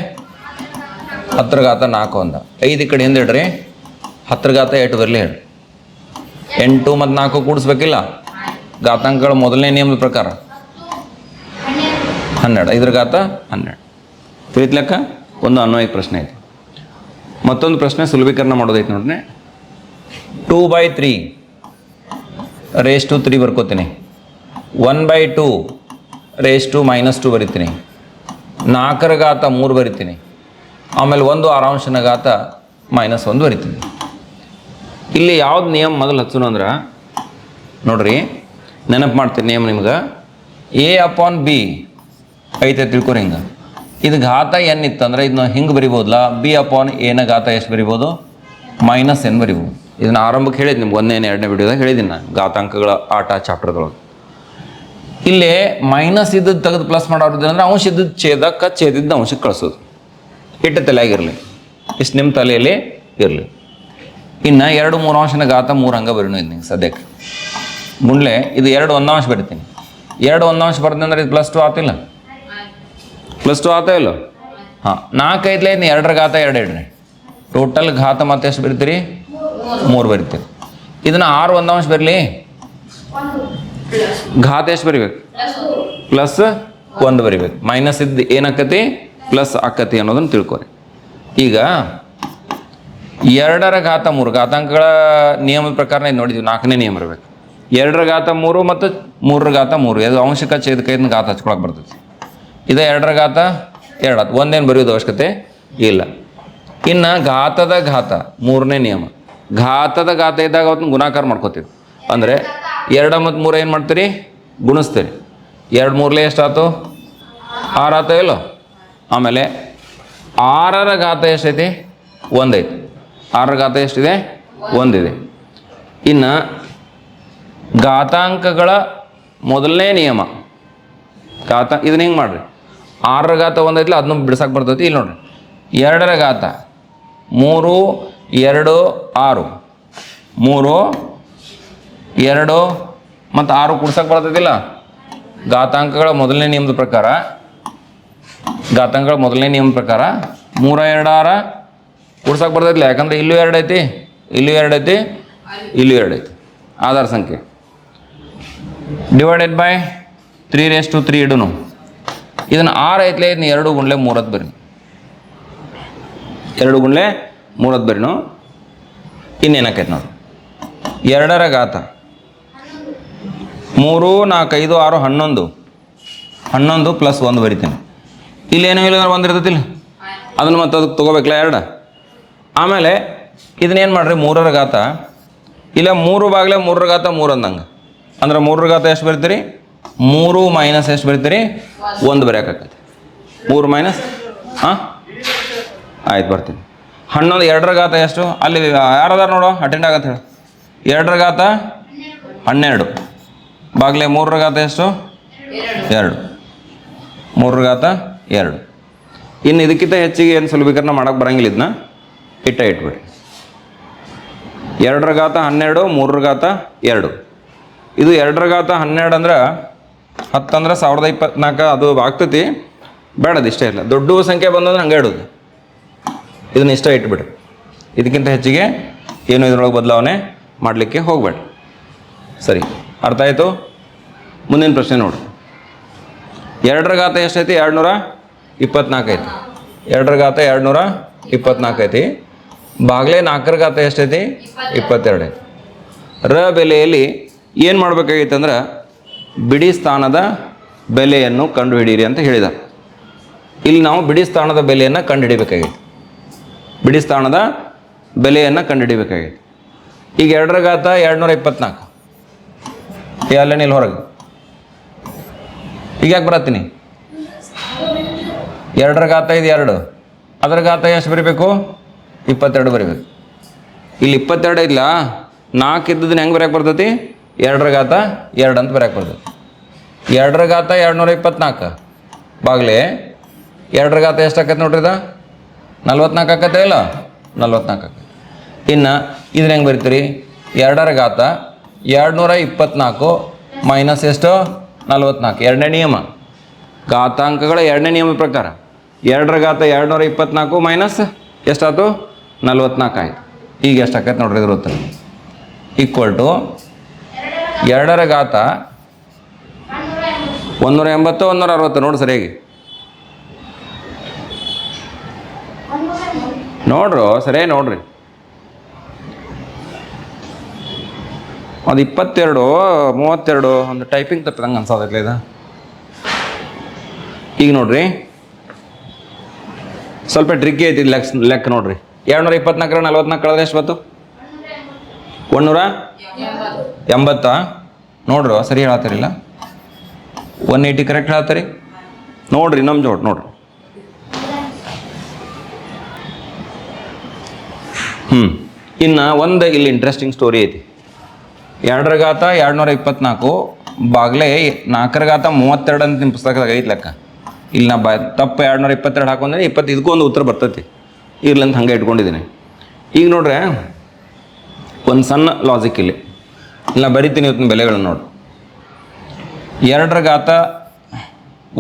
10 ಘಾತ 4 ಒಂದ. 5 ಈ ಕಡೆ ಹಿಂದೆ ಇಡ್ರಿ, 10 ಘಾತ 8 ಬರಲಿ ಹೇಳ್ರಿ. 8 ಮತ್ತು 4 ಕೂಡಿಸ್ಬೇಕಿಲ್ಲ? ಘಾತಾಂಕಗಳ ಮೊದಲನೇ ನಿಯಮದ ಪ್ರಕಾರ 12, 5 ಘಾತ 12 ತಿಳಿತ್ಲೆಕ್ಕ. ಒಂದು ಅನ್ವಯಿಕ ಪ್ರಶ್ನೆ ಐತಿ. ಮತ್ತೊಂದು ಪ್ರಶ್ನೆ ಸುಲಭೀಕರಣ ಮಾಡೋದೈತಿ ನೋಡ್ರಿ. 2/3 ರೇಸ್ ಟು 3 ಬರ್ಕೋತೀನಿ. 1/2 ರೇಸ್ ಟು -2 ಬರಿತೀನಿ. 4 ಘಾತ 3 ಬರಿತೀನಿ. ಆಮೇಲೆ 1 ಆರಾಂಶನ ಘಾತ -1 ಬರಿತೀನಿ. ಇಲ್ಲಿ ಯಾವ್ದು ನಿಯಮ ಮೊದಲು ಹಚ್ಚೋಣ ಅಂದ್ರೆ ನೋಡ್ರಿ, ನೆನಪು ಮಾಡ್ತೀನಿ ನಿಯಮ ನಿಮ್ಗೆ. A/B ಐತೆ ತಿಳ್ಕೊರಿ. ಹಿಂಗೆ ಇದು ಘಾತ n ಇತ್ತಂದ್ರೆ ಇದನ್ನ ಹಿಂಗೆ ಬರಿಬೋದಲ್ಲ, B/A ನ ಘಾತ ಎಷ್ಟು ಬರಿಬೋದು? -n ಬರಿಬೋದು. ಇದನ್ನ ಆರಂಭಕ್ಕೆ ಹೇಳಿದ್ದು ನಿಮ್ಗೆ 1ನೇ 2ನೇ ವಿಡಿಯೋದಾಗ ಹೇಳಿದ್ದೀನಿ ನಾನು, ಘಾತಾಂಕಗಳ ಆಟ ಚಾಪ್ಟರ್ದೊಳಗೆ. ಇಲ್ಲಿ ಮೈನಸ್ ಇದ್ದದ್ದು ತೆಗೆದು ಪ್ಲಸ್ ಮಾಡೋದು ಅಂದ್ರೆ ಅಂಶ ಇದ್ದದ್ದು ಛೇದಕ್ಕೆ, ಛೇದಿದ್ದು ಅಂಶಕ್ಕೆ ಕಳಿಸೋದು. ಇಟ್ಟು ತಲೆಯಾಗಿರಲಿ, ಇಷ್ಟು ನಿಮ್ಮ ತಲೆಯಲ್ಲಿ ಇರಲಿ. ಇನ್ನು 2 3 ಅಂಶನ ಘಾತ 3 ಹಂಗೆ ಬರೀನು ಇದು ನಿಂಗೆ ಸದ್ಯಕ್ಕೆ. ಗುಂಡ್ಲೆ ಇದು 2 1 ಬರಿತೀನಿ. 2 1 ಬರ್ತದೆ ಅಂದ್ರೆ ಇದು +2 ಆತಿಲ್ಲ? +2 ಆತ ಇಲ್ಲ? ಹಾಂ, 4 5 ಇನ್ನು 2 ಘಾತ 2 ಇಡ್ರಿ. ಟೋಟಲ್ ಘಾತ ಮತ್ತೆ ಎಷ್ಟು ಬರಿತೀರಿ? 3 ಬರಿತೀರಿ. ಇದನ್ನು 6 1 ಬರಲಿ, ಘಾತ ಎಷ್ಟು ಬರಿಬೇಕು? +1 ಬರಿಬೇಕು. ಮೈನಸ್ ಇದ್ದು ಏನಾಕತಿ? ಪ್ಲಸ್ ಆಕತಿ ಅನ್ನೋದನ್ನು ತಿಳ್ಕೊರಿ. ಈಗ 2 ಘಾತ 3 ಘಾತಾಂಕಗಳ ನಿಯಮದ ಪ್ರಕಾರ ಇದು ನೋಡಿದ್ವಿ, 4ನೇ ನಿಯಮ ಇರಬೇಕು. 2 ಘಾತ 3 ಮತ್ತು 3 ಘಾತ 3 ಇದು ಅಂಶಕ ಛೇದಕ ಇದನ್ನ ಘಾತ ಹಚ್ಕೊಳಕ್ಕೆ ಬರ್ತೈತಿ. ಇದು 2 ಘಾತ 2 ಆಯ್ತು. ಒಂದೇನು ಬರೆಯೋದು ಅವಶ್ಯಕತೆ ಇಲ್ಲ. ಇನ್ನು ಘಾತದ ಘಾತ 3ನೇ ನಿಯಮ. ಘಾತದ ಘಾತ ಇದ್ದಾಗ ಅವತ್ತು ಗುಣಾಕಾರ ಮಾಡ್ಕೋತೀವಿ. ಅಂದರೆ 2 ಮತ್ತು 3 ಏನು ಮಾಡ್ತೀರಿ? ಗುಣಿಸ್ತೀರಿ. 2 3 ಎಷ್ಟಾಯ್ತು? 6 ಆಯ್ತು ಇಲ್ಲೋ? ಆಮೇಲೆ 6ರ ಘಾತ ಎಷ್ಟೈತಿ? 1 ಐತಿ. 6ರ ಘಾತ ಎಷ್ಟಿದೆ? 1 ಇದೆ. ಇನ್ನು ಘಾತಾಂಕಗಳ ಮೊದಲನೇ ನಿಯಮ ಇದನ್ನ ಹಿಂಗೆ ಮಾಡ್ರಿ. 6ರ ಘಾತ 1 ಐತಿಲ್ಲ, ಅದನ್ನು ಬಿಡ್ಸಕ್ಕೆ ಬರ್ತೈತಿ. ಇಲ್ಲಿ ನೋಡ್ರಿ, 2ರ ಘಾತ 3 2 6 3 2 ಮತ್ತು 6 ಕೂಡ್ಸಕ್ಕೆ ಬರ್ತೈತಿಲ್ಲ. ಘಾತಾಂಕಗಳ ಮೊದಲನೇ ನಿಯಮದ ಪ್ರಕಾರ 3 2 6 ಕೂಡ್ಸಕ್ಕೆ ಬರ್ತೈತಿಲ್ಲ. ಯಾಕಂದ್ರೆ ಇಲ್ಲೂ 2 ಐತಿ, ಇಲ್ಲೂ 2 ಐತಿ, ಇಲ್ಲೂ 2 ಐತಿ. ಆಧಾರ ಸಂಖ್ಯೆ ಡಿವೈಡೆಡ್ ಬೈ 3/3 ಇಡುನು. ಇದನ್ನು 6 ಐತ್ಲೆ, ಇದನ್ನ 2 ಗುಂಡ್ಲೆ 3 ಬರೀ. 2 ಗುಂಡ್ಲೆ 3 ಬರೀನು. ಇನ್ನೇನಾಕೈತೆ ನೋಡಿ, 2ರ ಘಾತ 3 4 5 6 11 11 + 1 ಬರಿತೀನಿ. ಇಲ್ಲಿ ಏನೋ ಇಲ್ಲ 1 ಇರ್ತೈತಿಲ್ಲ, ಅದನ್ನು ಮತ್ತೆ ಅದಕ್ಕೆ ತೊಗೋಬೇಕಲ್ಲ 2. ಆಮೇಲೆ ಇದನ್ನೇನು ಮಾಡಿರಿ, 3ರ ಘಾತ ಇಲ್ಲ 3 ಬಾಗ್ಲೆ 3ರ ಘಾತ 3 ಅಂದಂಗೆ. ಅಂದ್ರೆ 3ರ ಘಾತ ಎಷ್ಟು ಬರಿತೀರಿ? 3 ಮೈನಸ್ ಎಷ್ಟು ಬರೀತೀರಿ 1 ಬರೆಯೋಕ್ಕಾಗತ್ತೆ 3 ಮೈನಸ್ ಹಾಂ ಆಯ್ತು ಬರ್ತೀನಿ 11 2ರ ಘಾತ ಎಷ್ಟು ಅಲ್ಲಿ ಯಾರದಾರ ನೋಡು ಅಟೆಂಡ್ ಆಗತ್ತೆ ಹೇಳಿ 2ರ ಘಾತ 12 ಬಾಗ್ಲೆ 3ರ ಘಾತ ಎಷ್ಟು 2 3ರ ಘಾತ 2 ಇನ್ನು ಇದಕ್ಕಿಂತ ಹೆಚ್ಚಿಗೆ ಏನು ಸುಲಭೀಕರಣ ಮಾಡೋಕ್ಕೆ ಬರಂಗಿಲ್ಲ ಇದನ್ನ ಇಟ್ಬಿಡಿ 2ರ ಘಾತ 12 3ರ ಘಾತ 2 ಇದು 2ರ ಘಾತ 12 ಅಂದ್ರೆ 10 ಅಂದ್ರೆ 1024 ಅದು ಆಗ್ತೈತಿ ಬೇಡದು ಇಷ್ಟ ಇಲ್ಲ ದೊಡ್ಡ ಸಂಖ್ಯೆ ಬಂದಂದ್ರೆ ಹಂಗೆ ಇಡೋದು ಇದನ್ನ ಇಷ್ಟ ಇಟ್ಬಿಡ್ರಿ ಇದಕ್ಕಿಂತ ಹೆಚ್ಚಿಗೆ ಏನು ಇದರೊಳಗೆ ಬದಲಾವಣೆ ಮಾಡಲಿಕ್ಕೆ ಹೋಗಬೇಡ ಸರಿ ಅರ್ಥ ಆಯಿತು ಮುಂದಿನ ಪ್ರಶ್ನೆ ನೋಡಿ 2ರ ಘಾತ ಎಷ್ಟೈತಿ 224 ಐತಿ 2ರ ಘಾತ 224 ಐತಿ ಬಾಗ್ಲೆ 4ರ ಘಾತ ಎಷ್ಟೈತಿ 22 ಐತಿ ರ ಬೆಲೆಯಲ್ಲಿ ಏನು ಮಾಡಬೇಕಾಗೈತೆ ಅಂದ್ರೆ ಬಿಡಿ ಸ್ಥಾನದ ಬೆಲೆಯನ್ನು ಕಂಡುಹಿಡಿಯಿರಿ ಅಂತ ಹೇಳಿದ್ದಾರೆ ಇಲ್ಲಿ ನಾವು ಬಿಡಿ ಸ್ಥಾನದ ಬೆಲೆಯನ್ನು ಕಂಡುಹಿಡಿಬೇಕಾಗೈತಿ ಬಿಡಿ ಸ್ಥಾನದ ಬೆಲೆಯನ್ನು ಕಂಡುಹಿಡಿಬೇಕಾಗೈತಿ ಈಗ 2ರ ಘಾತ 224 ಅಲ್ಲೇನು ಇಲ್ಲಿ ಹೊರಗೆ ಈಗ ಯಾಕೆ ಬರತ್ತೀನಿ 2ರ ಘಾತ ಇದು 2 ಅದರ ಘಾತ ಎಷ್ಟು ಬರೀಬೇಕು 22 ಬರೀಬೇಕು ಇಲ್ಲಿ 22 ಇಲ್ಲ 4 ಇದ್ದದನ್ನ ಹೆಂಗೆ ಬರೆಯಕ್ಕೆ ಬರ್ತೈತಿ 2ರ ಘಾತ 2 ಅಂತ ಬರೆಯಕ್ಕೆ ಬರ್ತೈತಿ 2ರ ಘಾತ 224 ಬಾಗ್ಲೆ 2ರ ಘಾತ ಎಷ್ಟು ಆಕೈತೆ ನೋಡ್ರಿ ಇದು 44 ಆಕತ್ತೆ ಇಲ್ಲ 44 ಆಕತ್ತೆ ಇನ್ನು ಇದನ್ನ ಹೆಂಗೆ ಬರೀತೀರಿ 2ರ ಘಾತ 224 ಮೈನಸ್ ಎಷ್ಟು 44 ಎರಡನೇ ನಿಯಮ ಘಾತಾಂಕಗಳ ಎರಡನೇ ನಿಯಮ ಪ್ರಕಾರ 2ರ ಘಾತ 224 ಮೈನಸ್ ಎಷ್ಟಾಯ್ತು 44 ಆಯಿತು ಈಗ ಎಷ್ಟು ಆಕೈತೆ ನೋಡ್ರಿ ಇದ್ರ ಉತ್ತರ ಈಕ್ವಲ್ ಟು 2ರ ಘಾತ 180 160 ನೋಡಿ ಸರಿಯಾಗಿ ನೋಡ್ರು ಸರಿಯಾಗಿ ನೋಡ್ರಿ ಅದು 22 32 ಒಂದು ಟೈಪಿಂಗ್ ತಪ್ಪಿದಂಗೆ ಅನ್ಸೋದೈತ್ಲ ಇದು ಈಗ ನೋಡ್ರಿ ಸ್ವಲ್ಪ ಟ್ರಿಕ್ಕಿ ಐತಿ ಲೆಕ್ಕ ನೋಡ್ರಿ 224 44 ಕಳೆದ್ರೆ ಎಷ್ಟು ಬಂತು 180 ನೋಡ್ರು ಸರಿ ಹೇಳತ್ತಾರಿಲ್ಲ 180 ಕರೆಕ್ಟ್ ಹೇಳತ್ತಾರೆ ನೋಡ್ರಿ ನಮ್ಮ ಜೋಡ್ ನೋಡ್ರಿ ಇನ್ನು ಒಂದು ಇಲ್ಲಿ ಇಂಟ್ರೆಸ್ಟಿಂಗ್ ಸ್ಟೋರಿ ಐತಿ 2ರ ಘಾತ 224 ಬಾಗ್ಲೆ 4ರ ಘಾತ 32 ಅಂತ ನಿಮ್ಮ ಪುಸ್ತಕದಾಗ ಐತಿ ಲೆಕ್ಕ ಇಲ್ಲಿ ನಾ ತಪ್ಪು 222 ಹಾಕೊಂಡ್ರೆ 20 ಇದಕ್ಕೂ ಒಂದು ಉತ್ತರ ಬರ್ತೈತಿ ಇರ್ಲಂತ ಹಂಗೆ ಇಟ್ಕೊಂಡಿದ್ದೀನಿ ಈಗ ನೋಡ್ರೆ ಒಂದು ಸಣ್ಣ ಲಾಜಿಕ್ ಇಲ್ಲಿ ನಾ ಬರಿತೀನಿ ಇವತ್ತಿನ ಬೆಲೆಗಳನ್ನು ನೋಡಿ 2ರ ಘಾತ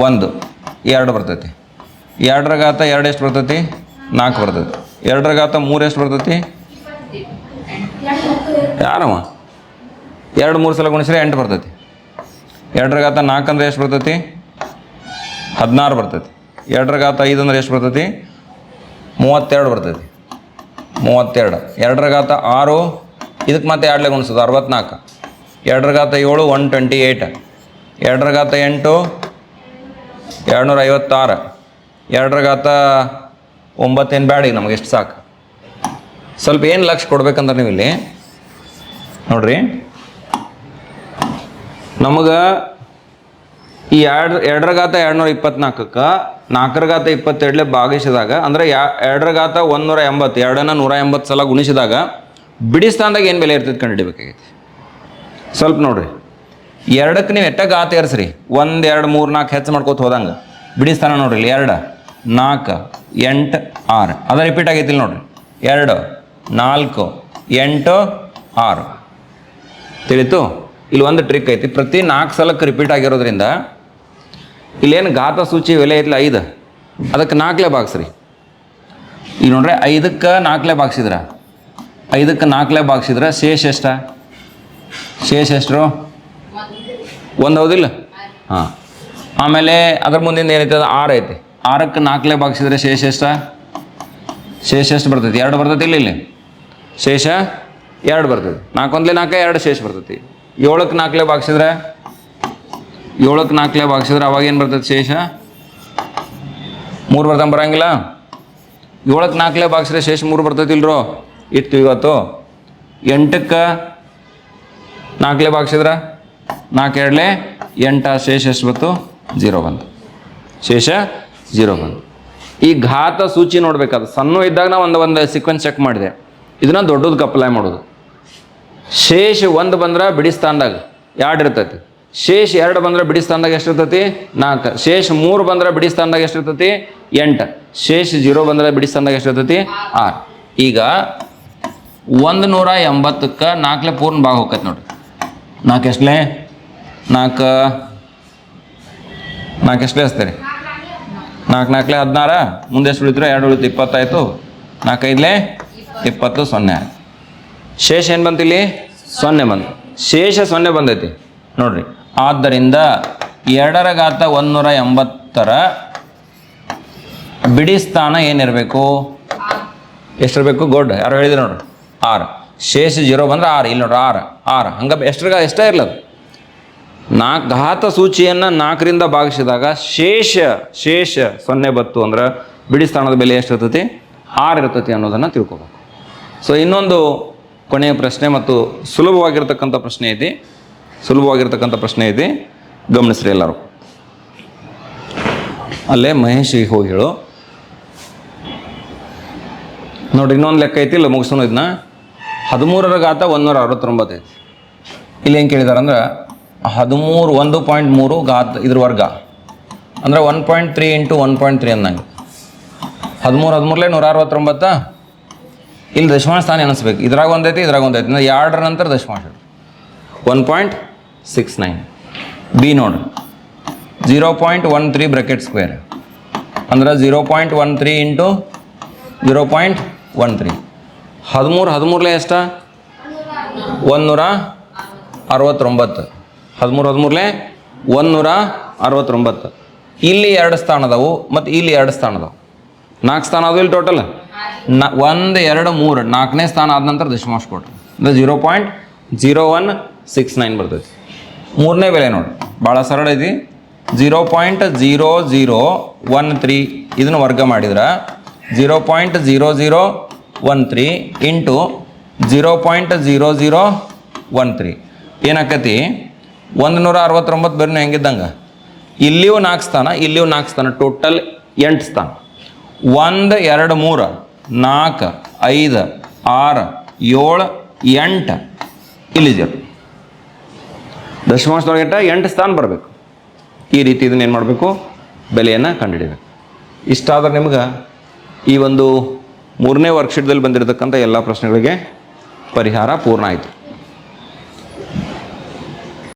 1 2 ಬರ್ತೈತಿ 2ರ ಘಾತ 2 ಎಷ್ಟು ಬರ್ತೈತಿ 4 ಬರ್ತೈತಿ 2ರ ಘಾತ 3 ಎಷ್ಟು ಬರ್ತೈತಿ ಯಾರಮ್ಮ 2 3 ಸಲ ಗುಣಿಸಿದ್ರೆ 8 ಬರ್ತೈತಿ 2ರ ಘಾತ 4 ಅಂದ್ರೆ ಎಷ್ಟು ಬರ್ತೈತಿ 16 ಬರ್ತೈತಿ 2ರ ಘಾತ 5 ಅಂದ್ರೆ ಎಷ್ಟು ಬರ್ತೈತಿ 32 ಬರ್ತೈತಿ 32 2ರ ಘಾತ 6 ಇದಕ್ಕೆ ಮತ್ತೆ 2 ಗುಣಿಸೋದು 64 2ರ ಘಾತ 7 128 2ರ ಘಾತ 8 256 2ರ ಘಾತ 9 ಏನು ಬೇಡ ಈಗ ನಮಗೆ ಎಷ್ಟು ಸಾಕು ಸ್ವಲ್ಪ ಏನು ಲಕ್ಷ ಕೊಡ್ಬೇಕಂದ್ರೆ ನೀವು ಇಲ್ಲಿ ನೋಡ್ರಿ ನಮಗೆ ಈ 2ರ ಘಾತ 224ಕ್ಕೆ 4ರ ಘಾತ 22 ಭಾಗಿಸಿದಾಗ ಅಂದರೆ 2ರ ಘಾತ 180 2ನ್ನ 180 ಸಲ ಗುಣಿಸಿದಾಗ ಬಿಡಿ ಸ್ಥಾನದಾಗ ಏನು ಬೆಲೆ ಇರ್ತೈತೆ ಕಂಡುಹಿಡಿಬೇಕಾಗೈತಿ ಸ್ವಲ್ಪ ನೋಡ್ರಿ 2ಕ್ಕೆ ನೀವು ಎಟ್ಟ ಘಾತ ಏರಿಸ್ರಿ 1 2 3 4 ಹೆಚ್ಚು ಮಾಡ್ಕೋತ ಹೋದಂಗೆ ಬಿಡಿ ಸ್ಥಾನ ನೋಡ್ರಿ 2 4 8 6 ಅದು ರಿಪೀಟ್ ಆಗೈತಿಲ್ಲ ನೋಡ್ರಿ 2 4 8 6 ತಿಳಿತು ಇಲ್ಲಿ ಒಂದು ಟ್ರಿಕ್ ಐತಿ ಪ್ರತಿ 4 ಸಲಕ್ಕೆ ರಿಪೀಟ್ ಆಗಿರೋದ್ರಿಂದ ಇಲ್ಲೇನು ಘಾತ ಸೂಚಿ ಬೆಲೆ ಐತಿಲ್ಲ 5 ಅದಕ್ಕೆ 4ಲೇ ಭಾಗಿಸ್ರಿ ಈಗ ನೋಡ್ರಿ 5ಕ್ಕೆ 4ಲೇ ಭಾಗಿಸಿದ್ರ 5ಕ್ಕೆ 4ಲೇ ಭಾಗಿಸಿದ್ರೆ ಶೇಷ ಎಷ್ಟು 1 ಹೌದಿಲ್ಲ ಹಾಂ ಆಮೇಲೆ ಅದ್ರ ಮುಂದಿಂದ ಏನೈತೆ ಅದು 6 ಐತಿ 6ಕ್ಕೆ 4ಲೇ ಭಾಗಿಸಿದ್ರೆ ಶೇಷ ಎಷ್ಟು ಬರ್ತೈತಿ 2 ಬರ್ತೈತಿ ಇಲ್ಲಿ ಶೇಷ 2 ಬರ್ತೈತಿ 4 1 4 2 ಶೇಷ ಬರ್ತೈತಿ 7ಕ್ಕೆ 4ಲೇ ಭಾಗಿಸಿದ್ರೆ 4ಲೇ ಭಾಗಿಸಿದ್ರೆ ಅವಾಗ ಏನು ಬರ್ತೈತಿ ಶೇಷ 3 ಬರ್ತಂಗೆ ಬರೋಂಗಿಲ್ಲ 7ಕ್ಕೆ 4ಲೇ ಭಾಗಿಸಿದ್ರೆ ಶೇಷ 3 ಬರ್ತೈತಿ ಇಲ್ರೋ ಇತ್ತು ಇವತ್ತು 8ಕ್ಕೆ 4ಲೇ ಭಾಗಿಸಿದ್ರೆ 4 2 8 ಶೇಷ ಎಷ್ಟು ಬಂತು 0 ಬಂತು, ಶೇಷ 0 ಬಂತು. ಈ ಘಾತ ಸೂಚಿ ನೋಡ್ಬೇಕಾದ್ರೆ ಸಣ್ಣ ಇದ್ದಾಗ ನಾವು ಒಂದು ಸೀಕ್ವೆನ್ಸ್ ಚೆಕ್ ಮಾಡಿದೆ, ಇದನ್ನ ದೊಡ್ಡದಕ್ಕೆ ಅಪ್ಲೈ ಮಾಡೋದು. ಶೇಷ 1 ಬಂದ್ರೆ ಬಿಡಿ ಸ್ಥಾನದಾಗ 2 ಇರ್ತೈತಿ, ಶೇಷ 2 ಬಂದ್ರೆ ಬಿಡಿ ಸ್ಥಾನದಾಗ ಎಷ್ಟು ಇರ್ತೈತಿ 4, ಶೇಷ 3 ಬಂದ್ರೆ ಬಿಡಿ ಸ್ಥಾನದಾಗ ಎಷ್ಟು ಇರ್ತೈತಿ 8, ಶೇಷ 0 ಬಂದ್ರೆ ಬಿಡಿ ಸ್ಥಾನದಾಗ ಎಷ್ಟು ಇರ್ತೈತಿ 6. ಈಗ 180ಕ್ಕೆ 4 ಪೂರ್ಣ ಭಾಗ ಹೋಗ್ತೈತಿ ನೋಡ್ರಿ. 4 ಎಷ್ಟಲೇ 4 ಎಷ್ಟಲೇ ಹಚ್ತೀರಿ 4 4 16, ಮುಂದೆ ಎಷ್ಟು ಉಳಿದ್ರೆ 2 ಉಳಿತು 20 ಆಯಿತು, 4 5 20 0 ಆಯ್ತು. ಶೇಷ ಏನು ಬಂತು ಇಲ್ಲಿ 0 ಬಂತು, ಶೇಷ 0 ಬಂದೈತಿ ನೋಡ್ರಿ. ಆದ್ದರಿಂದ 2 ಘಾತ 180ರ ಬಿಡಿ ಸ್ಥಾನ ಏನಿರಬೇಕು ಎಷ್ಟಿರಬೇಕು ಗೋಡ್ ಯಾರು ಹೇಳಿದ್ರು ನೋಡ್ರಿ 6, ಶೇಷ 0 ಬಂದ್ರೆ 6, ಇಲ್ಲಿ ನೋಡ್ರಿ 6 ಹಂಗೆ ಎಷ್ಟೇ ಇರ್ಲದು. 4 ಘಾತ ಸೂಚಿಯನ್ನು 4ರಿಂದ ಭಾಗಿಸಿದಾಗ ಶೇಷ 0 ಬತ್ತು ಅಂದ್ರೆ ಬಿಡಿ ಸ್ಥಾನದ ಬೆಲೆ ಎಷ್ಟಿರ್ತೈತಿ 6 ಇರ್ತೈತಿ ಅನ್ನೋದನ್ನು ತಿಳ್ಕೊಬೇಕು. ಸೊ ಇನ್ನೊಂದು ಕೊನೆಯ ಪ್ರಶ್ನೆ ಮತ್ತು ಸುಲಭವಾಗಿರ್ತಕ್ಕಂಥ ಪ್ರಶ್ನೆ ಐತಿ, ಗಮನಿಸ್ರಿ ಎಲ್ಲರೂ. ಅಲ್ಲೇ ಮಹೇಶಿಗೆ ಹೋಗಿ ಹೇಳು ನೋಡ್ರಿ. ಇನ್ನೊಂದು ಲೆಕ್ಕ ಐತಿ, ಇಲ್ಲ ಮುಗಿಸೋಣ ಇದನ್ನ. 13ರ ಘಾತ 169 ಐತಿ. ಇಲ್ಲಿ ಏನು ಕೇಳಿದಾರೆ ಅಂದ್ರೆ 1.3 ಘಾತ ಇದ್ರ ವರ್ಗ ಅಂದ್ರೆ 1.3 × 1.3 ಅನ್ನಂಗೆ 13 169. ಇಲ್ಲಿ ದಶಮಾಂಶ ಸ್ಥಾನ ಎನಿಸ್ಬೇಕು, ಇದ್ರಾಗ ಒಂದೈತಿ ಇದ್ರಾಗ ಒಂದೈತಿ, 2ರ ನಂತರ ದಶಮಾಂಶ 1.69. ಬಿ ನೋಡ್ರಿ 0.13 ಬ್ರಾಕೆಟ್ ಸ್ಕ್ವೇರ್ ಅಂದ್ರೆ 0.13 × 0.13. 13 ಎಷ್ಟ 169, 13 169. ಇಲ್ಲಿ 2 ಸ್ಥಾನ ಅದಾವು ಮತ್ತು ಇಲ್ಲಿ 2 ಸ್ಥಾನ ಅದಾವು, 4 ಸ್ಥಾನ ಅದು ಇಲ್ಲಿ ಟೋಟಲ್ 1 2 3, 4ನೇ ಸ್ಥಾನ ಆದ ನಂತರ ದಶಮಾಂಶ ಕೊಟ್ಟರು ಅಂದರೆ 0.0169 ಬರ್ತೈತಿ. 3ನೇ ಬೆಲೆ ನೋಡಿ ಭಾಳ ಸರಳ ಐತಿ, 0.0013 ಇದನ್ನು ವರ್ಗ ಮಾಡಿದ್ರೆ 0.0013 ಇಂಟು 0.0013 ಏನಾಕತಿ 169 ಬೇರೆ ಹೆಂಗಿದ್ದಂಗೆ ಇಲ್ಲಿಯೂ 4 ಸ್ಥಾನ ಇಲ್ಲಿಯೂ 4 ಸ್ಥಾನ, ಟೋಟಲ್ 8 ಸ್ಥಾನ. 1 2 3 4 5 6 7 8 ಇಲ್ಲಿ 0 ದಶಮಾಂಶದೊಳಗೆ 8 ಸ್ಥಾನ ಬರಬೇಕು. ಈ ರೀತಿ ಇದನ್ನ ಏನು ಮಾಡಬೇಕು ಬೆಲೆಯನ್ನು ಕಂಡುಹಿಡಿಯಬೇಕು. ಇಷ್ಟಾದ್ರೆ ನಿಮ್ಗೆ ಈ ಒಂದು 3ನೇ ವರ್ಕ್ಶೀಟ್ದಲ್ಲಿ ಬಂದಿರತಕ್ಕಂಥ ಎಲ್ಲ ಪ್ರಶ್ನೆಗಳಿಗೆ ಪರಿಹಾರ ಪೂರ್ಣ ಆಯಿತು.